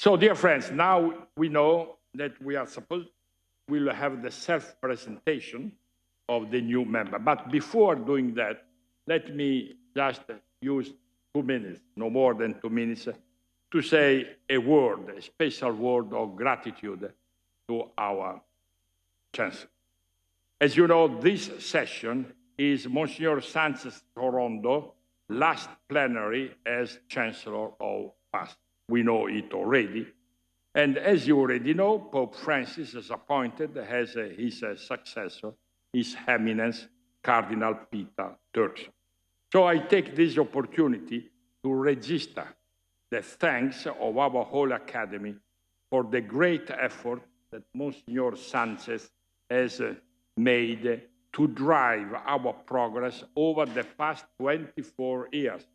So, dear friends, now we know that we'll have the self-presentation of the new member. But before doing that, let me just use 2 minutes, no more than 2 minutes, to say a special word of gratitude to our Chancellor. As you know, this session is Monsignor Sánchez Sorondo, last plenary as Chancellor of Past. We know it already. And as you already know, Pope Francis has appointed as his successor, His Eminence, Cardinal Peter Turkson. So I take this opportunity to register the thanks of our whole Academy for the great effort that Monsignor Sánchez has made to drive our progress over the past 24 years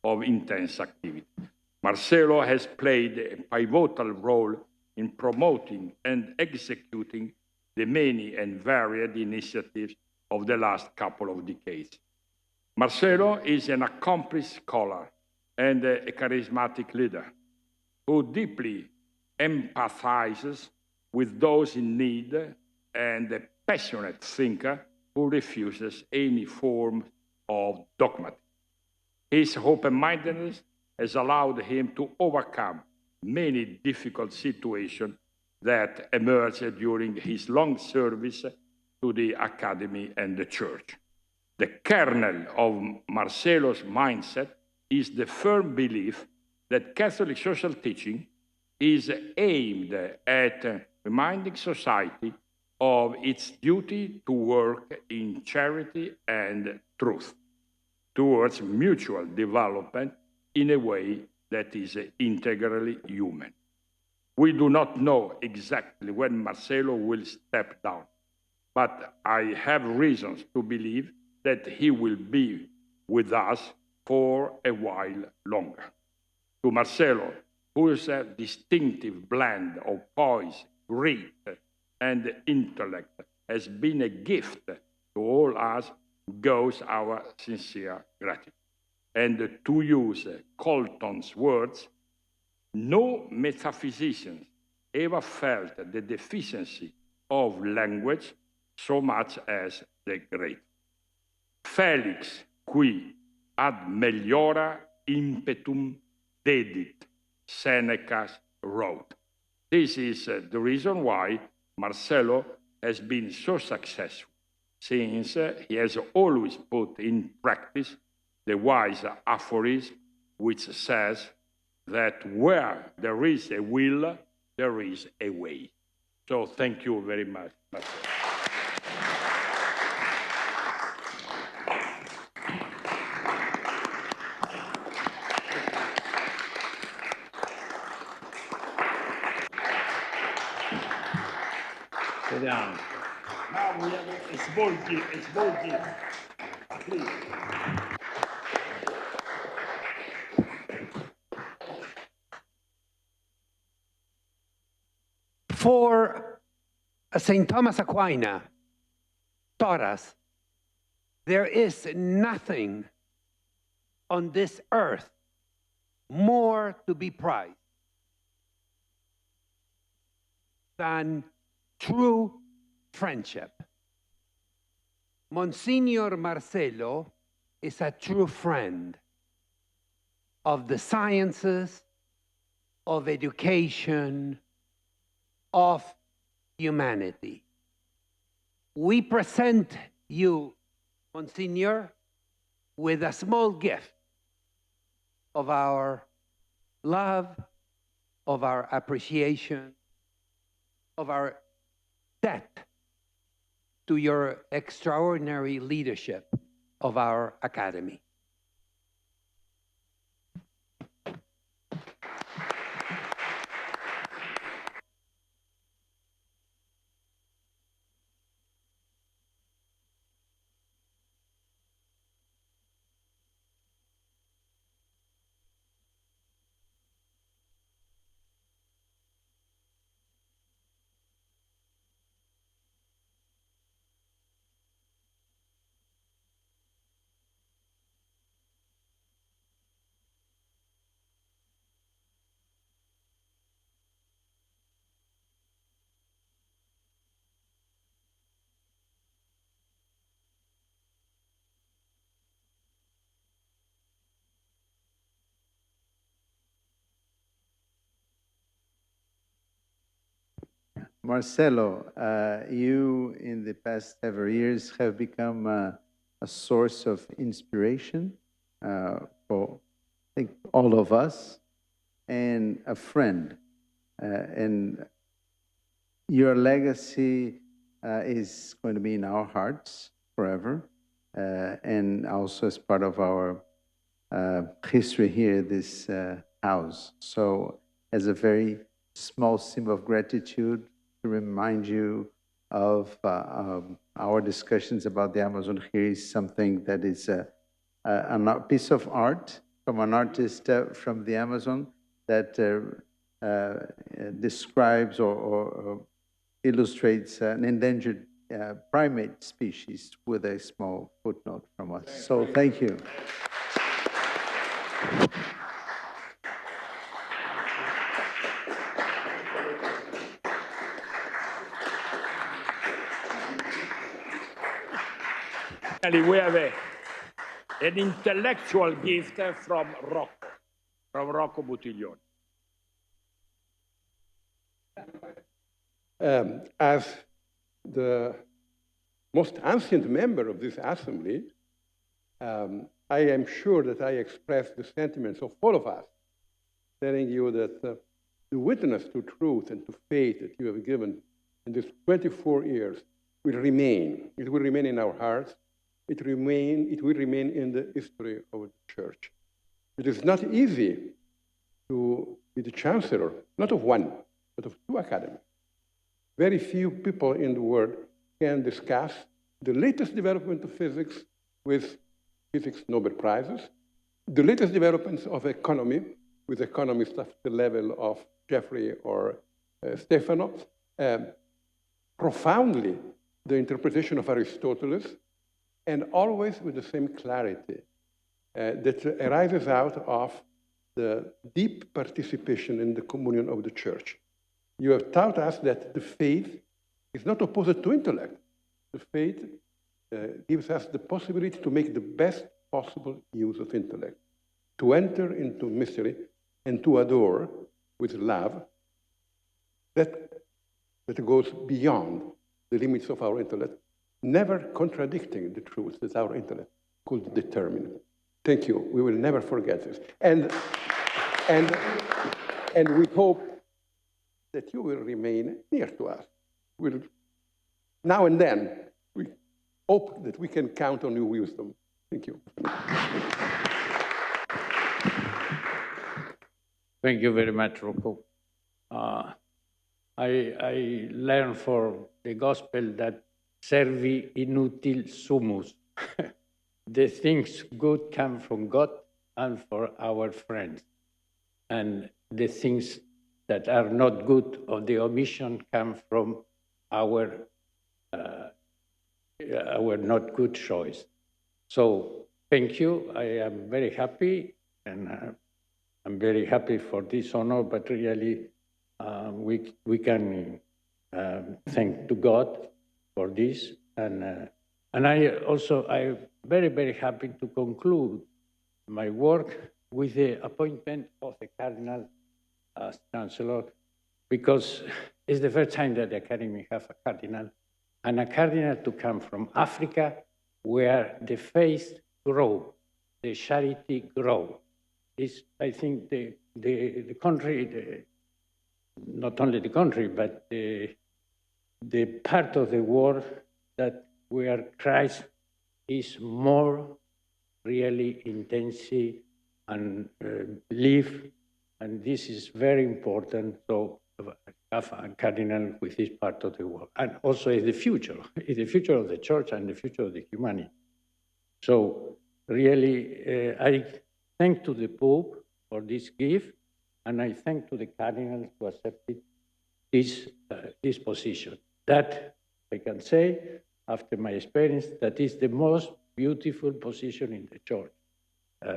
of intense activity. Marcelo has played a pivotal role in promoting and executing the many and varied initiatives of the last couple of decades. Marcelo is an accomplished scholar and a charismatic leader who deeply empathizes with those in need and a passionate thinker who refuses any form of dogmatism. His open-mindedness has allowed him to overcome many difficult situations that emerged during his long service to the Academy and the Church. The kernel of Marcelo's mindset is the firm belief that Catholic social teaching is aimed at reminding society of its duty to work in charity and truth towards mutual development in a way that is integrally human. We do not know exactly when Marcelo will step down, but I have reasons to believe that he will be with us for a while longer. To Marcelo, whose distinctive blend of poise, grit, and intellect has been a gift to all us, goes our sincere gratitude. And to use Colton's words, no metaphysicians ever felt the deficiency of language so much as the great. Felix qui ad meliora impetum dedit, Seneca wrote. This is the reason why Marcelo has been so successful, since he has always put in practice the wise aphorism which says that where there is a will, there is a way. So thank you very much, Marcelo. Now we have a small gift, please. For St. Thomas Aquinas taught us, there is nothing on this earth more to be prized than true friendship. Monsignor Marcelo is a true friend of the sciences, of education, of humanity. We present you, Monsignor, with a small gift of our love, of our appreciation, of our debt to your extraordinary leadership of our Academy. Marcelo, you in the past several years have become a source of inspiration for, I think, all of us, and a friend. And your legacy is going to be in our hearts forever, and also as part of our history here, this house. So, as a very small symbol of gratitude, to remind you of our discussions about the Amazon here is something that is a piece of art from an artist from the Amazon that describes or illustrates an endangered primate species with a small footnote from us. So thank you. We have an intellectual gift from Rocco Buttiglione. As the most ancient member of this assembly, I am sure that I express the sentiments of all of us, telling you that the witness to truth and to faith that you have given in these 24 years will remain. It will remain in our hearts. It will remain in the history of the Church. It is not easy to be the chancellor, not of one, but of two academies. Very few people in the world can discuss the latest development of physics with physics Nobel Prizes, the latest developments of economy with economists of the level of Jeffrey or Stefano, profoundly the interpretation of Aristotle, and always with the same clarity that arises out of the deep participation in the communion of the Church. You have taught us that the faith is not opposed to intellect. The faith gives us the possibility to make the best possible use of intellect, to enter into mystery and to adore with love that goes beyond the limits of our intellect, never contradicting the truth that our intellect could determine. Thank you. We will never forget this. And we hope that you will remain near to us. Now and then, we hope that we can count on your wisdom. Thank you. Thank you very much, Rocco. I learned for the gospel that servi inutil sumus. The things good come from God and for our friends. And the things that are not good or the omission come from our not good choice. So thank you. I am very happy, and I'm very happy for this honor, but really we can thank to God for this. And I'm very, very happy to conclude my work with the appointment of the Cardinal as Chancellor, because it's the first time that the Academy has a Cardinal, and a Cardinal to come from Africa, where the faith grow, the charity grow. Is, I think, the country, not only the country, but the part of the world that where Christ is more really intensive and live, and this is very important. So have a cardinal with this part of the world, and also is the future of the Church and the future of the humanity. So really, I thank to the Pope for this gift, and I thank to the cardinals who accepted this position. That I can say, after my experience, that is the most beautiful position in the Church,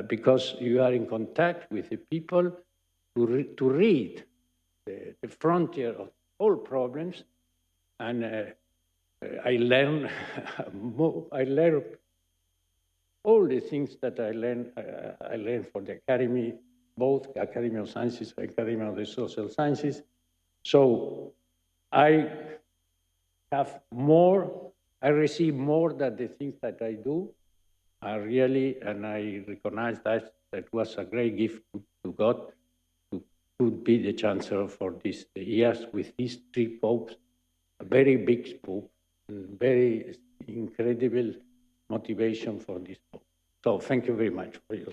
because you are in contact with the people to read the frontier of all problems, and I learn all the things that I learned for the Academy, both Academy of Sciences and Academy of the Social Sciences. So I have more, I receive more than the things that I do. I recognize that was a great gift to God to be the Chancellor for these years with these three popes, a very big pope, and very incredible motivation for this pope. So thank you very much for you.